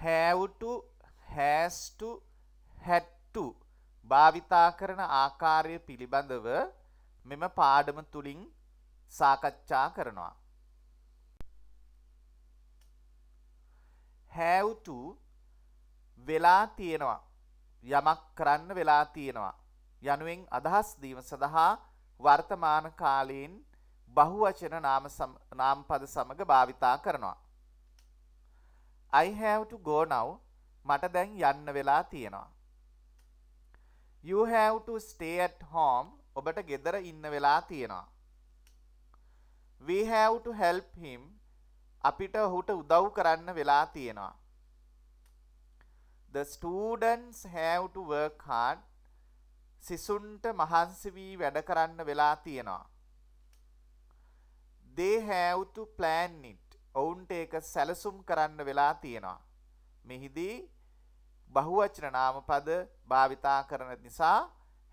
have to, has to, had to භාවිතා කරන ආකාරය පිළිබඳව මෙම පාඩම තුලින් සාකච්ඡා කරනවා. have to වෙලා තියෙනවා, යමක් කරන්න වෙලා තියෙනවා යනුවෙන් අදහස් දීම සඳහා වර්තමාන කාලයෙන් බහුවචන නාමපද සමග භාවිතා කරනවා. I have to go now. මට දැන් යන්න වෙලා තියෙනවා. You have to stay at home. ඔබට ගෙදර ඉන්න වෙලා තියෙනවා. We have to help him. අපිට ඔහුට උදව් කරන්න වෙලා තියෙනවා. The students have to work hard. සිසුන්ට මහන්සි වී වැඩ කරන්න වෙලා තියෙනවා. They have to plan it. ඔවුන්ට ඒක සැලසුම් කරන්න වෙලා තියෙනවා. මෙහිදී බහුවචන නාමපද භාවිතා කරන නිසා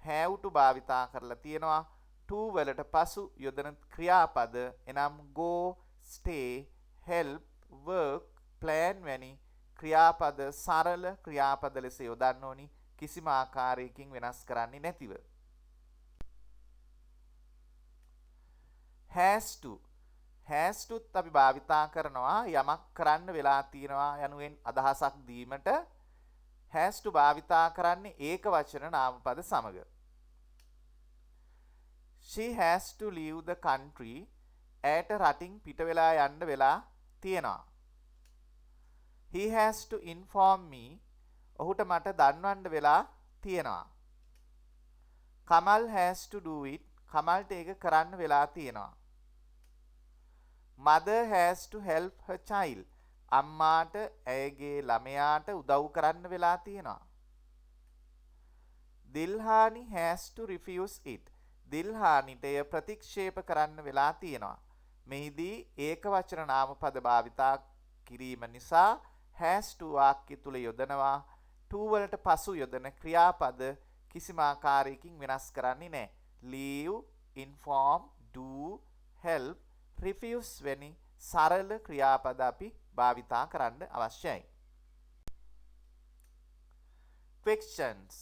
have to භාවිතා කරලා තියෙනවා. to වලට පසු යොදන ක්‍රියාපද එනම් go, stay, help, work, plan වැනි ක්‍රියාපද සරල ක්‍රියාපද ලෙස යොදන්න ඕනි, කිසිම ආකාරයකින් වෙනස් කරන්නේ නැතිව. has to අපි භාවිතා කරනවා යමක් කරන්න වෙලා තියෙනවා යනුවෙන් අදහසක් දීමට. has to භාවිතා කරන්නේ ඒක වචන නාමපද සමග. she has to leave the country. ඇයට රටින් පිට වෙලා යන්න වෙලා තියෙනවා. he has to inform me. ඔහුට මට දන්වන්න වෙලා තියෙනවා. Kamal has to do it. කමල්ට ඒක කරන්න වෙලා තියෙනවා. Mother has to help her child. අම්මාට ඇයගේ ළමයාට උදව් කරන්න වෙලා තියෙනවා. Dilhani has to refuse it. දිල්හානිට එය ප්‍රතික්ෂේප කරන්න වෙලා තියෙනවා. මෙහිදී ඒක වචන නාමපද භාවිතා කිරීම නිසා has to වාක්‍ය තුල යොදනවා. to වලට පසු යොදන ක්‍රියාපද කිසිම ආකාරයකින් වෙනස් කරන්නේ නැහැ. leave, inform, do, help, refuse වැනි සරල ක්‍රියාපද අපි භාවිතා කරන්න අවශ්‍යයි. questions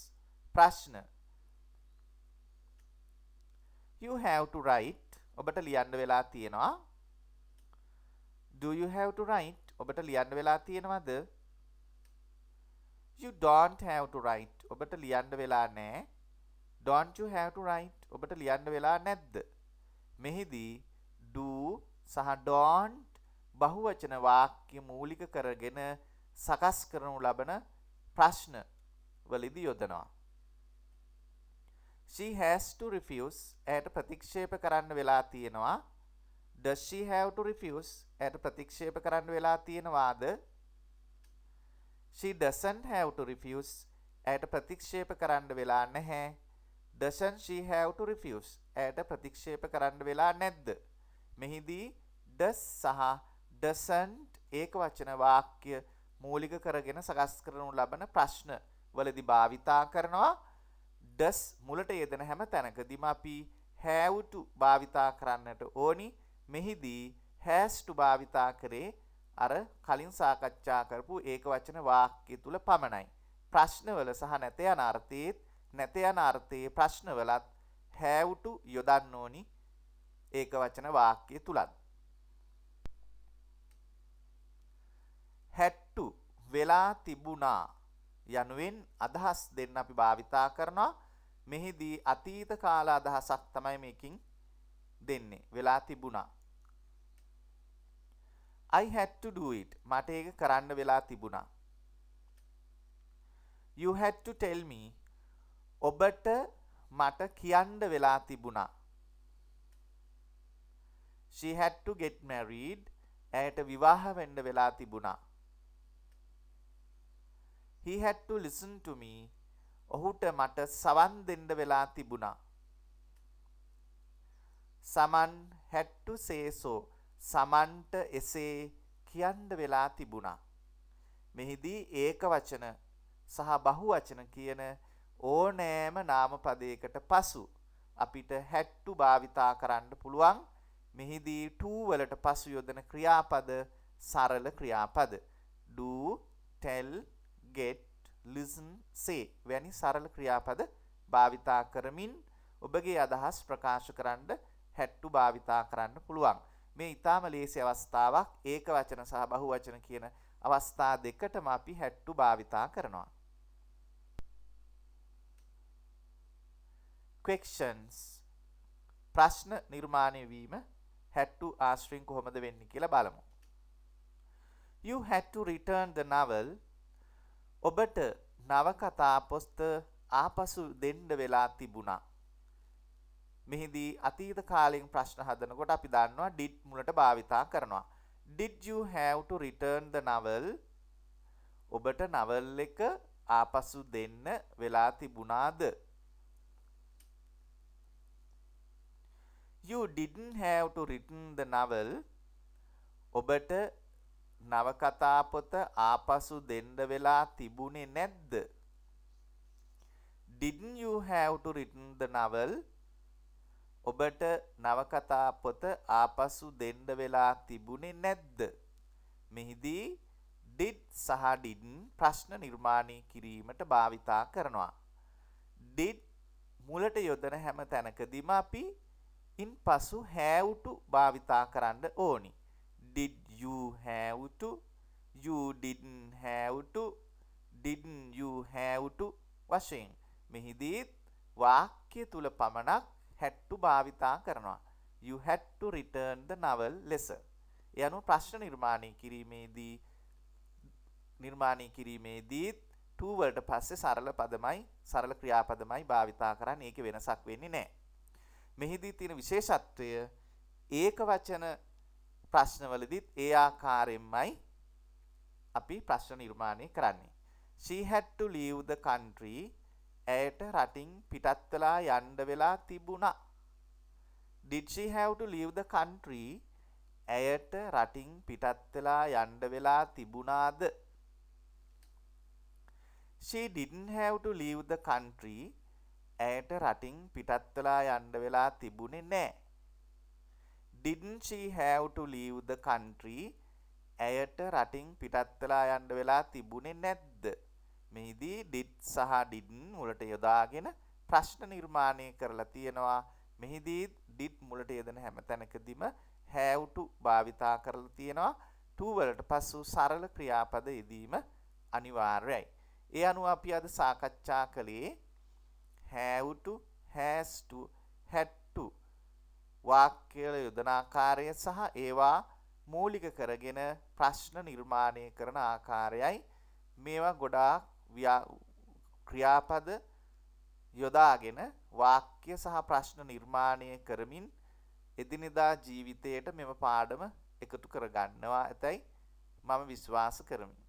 ප්‍රශ්න. you have to write. ඔබට ලියන්න වෙලා තියෙනවා. do you have to write. ඔබට ලියන්න වෙලා තියෙනවද? you don't have to write. ඔබට ලියන්න වෙලා නැහැ. don't you have to write. ඔබට ලියන්න වෙලා නැද්ද? මෙහිදී do සහ don't බහුවචන වාක්‍ය මූලික කරගෙන සකස් කරනු ලබන ප්‍රශ්න වලදී යොදනවා. she has to refuse. ඇයට ප්‍රතික්ෂේප කරන්න වෙලා තියෙනවා. does she have to refuse. ඇයට ප්‍රතික්ෂේප කරන්න වෙලා තියෙනවාද? she doesn't have to refuse. ඇයට ප්‍රතික්ෂේප කරන්න වෙලා නැහැ. doesn't she have to refuse. ඇයට ප්‍රතික්ෂේප කරන්න වෙලා නැද්ද? මෙහිදී does සහ doesn't ඒක වචන වාක්‍ය මූලික කරගෙන සකස් කරනු ලබන ප්‍රශ්න වලදී භාවිතා කරනවා. does මුලට යෙදෙන හැම තැනකදීම අපි have to භාවිතා කරන්නට ඕනි. මෙහිදී has to භාවිතා කරේ අර කලින් සාකච්ඡා කරපු ඒක වචන වාක්‍ය තුල පමණයි. ප්‍රශ්නවල සහ නැත යන අර්ථයේ ප්‍රශ්නවලත් have to යොදන්න ඕනි ඒක වචන වාක්‍ය තුලත්. had to වෙලා තිබුණා යනුවෙන් අදහස් දෙන්න අපි භාවිතා කරනවා. මෙහිදී අතීත කාල අදහසක් තමයි මේකින් දෙන්නේ. වෙලා තිබුණා. I had to do it. මට ඒක කරන්න වෙලා තිබුණා. You had to tell me. ඔබට මට කියන්න වෙලා තිබුණා. She had to get married. ඇයට විවාහ වෙන්න වෙලා තිබුණා. He had to listen to me. ඔහුට මට සවන් දෙන්න වෙලා තිබුණා. Someone had to say so. සමන්ට එසේ කියන්න වෙලා තිබුණා. මෙහිදී ඒක වචන සහ බහුවචන කියන ඕනෑම නාමපදයකට පසු අපිට had to භාවිතා කරන්න පුළුවන්. මෙහිදී to වලට පසු යොදන ක්‍රියාපද සරල ක්‍රියාපද. do, tell, get, listen, say වැනි සරල ක්‍රියාපද භාවිතා කරමින් ඔබගේ අදහස් ප්‍රකාශ කරන්න හැට්ටු භාවිතා කරන්න පුළුවන්. මේ ඊටාම ලේසි අවස්ථාවක්. ඒක වචන සහ බහු වචන කියන අවස්ථා දෙකටම අපි හැට්ටු භාවිතා කරනවා. questions ප්‍රශ්න නිර්මාණය වීම හැට්ටු ආශ්‍රයෙන් කොහොමද වෙන්නේ කියලා බලමු. You had to return the novel. ඔබට නවකතා පොස්ත ආපසු දෙන්න වෙලා තිබුණා. මෙහිදී අතීත කාලයෙන් ප්‍රශ්න හදනකොට අපි දන්නවා did මුලට භාවිතා කරනවා. Did you have to return the novel? ඔබට නවල් එක ආපසු දෙන්න වෙලා තිබුණාද? You didn't have to return the novel. ඔබට නවකතා පොත ආපසු දෙන්න වෙලා තිබුණේ නැද්ද? Didn't you have to return the novel? ඔබට නවකතා පොත ආපසු දෙන්න වෙලා තිබුණේ නැද්ද? මෙහිදී did සහ didn't ප්‍රශ්න නිර්මාණය කිරීමට භාවිතා කරනවා. did මුලට යොදන හැම තැනකදීම අපි ඉන්පසු have to භාවිතා කරන්න ඕනි. Did you have to? You didn't have to. Didn't you have to? වශයෙන් මෙහිදී වාක්‍ය තුල පමණක් had to භාවිතා කරනවා. You had to return the novel lesson. ඒ අනුව ප්‍රශ්න නිර්මාණය කිරීමේදී to වලට පස්සේ සරල ක්‍රියාපදමයි භාවිතා කරන්නේ. ඒකේ වෙනසක් වෙන්නේ නැහැ. මෙහිදී තියෙන විශේෂත්වය ඒක වචන ප්‍රශ්නවලදීත් ඒ ආකාරයෙන්මයි අපි ප්‍රශ්න නිර්මාණය කරන්නේ. She had to leave the country. ඇයට රටින් පිටත් වෙලා යන්න වෙලා තිබුණා. Did she have to leave the country? ඇයට රටින් පිටත් වෙලා යන්න වෙලා තිබුණාද? She didn't have to leave the country. ඇයට රටින් පිටත් වෙලා යන්න වෙලා තිබුණේ නැහැ. Didn't she have to leave the country? ඇයට රටින් පිටත් වෙලා යන්න වෙලා තිබුණේ නැද්ද? මෙහිදී did සහ didn't මුලට යොදාගෙන ප්‍රශ්න නිර්මාණය කරලා තියෙනවා. මෙහිදී did මුලට යෙදෙන හැම තැනකදීම have to භාවිතා කරලා තියෙනවා. to වලට පසු සරල ක්‍රියාපද යෙදීම අනිවාර්යයි. ඒ අනුව අපි අද සාකච්ඡා කළේ have to, has to, had to වාක්‍ය යොදන ආකාරය සහ ඒවා මූලික කරගෙන ප්‍රශ්න නිර්මාණය කරන ආකාරයයි. මේවා ගොඩාක් ක්‍රියාපද යොදාගෙන වාක්‍ය සහ ප්‍රශ්න නිර්මාණය කරමින් එදිනෙදා ජීවිතයට මෙම පාඩම එකතු කරගන්නවා ඇතැයි මම විශ්වාස කරමි.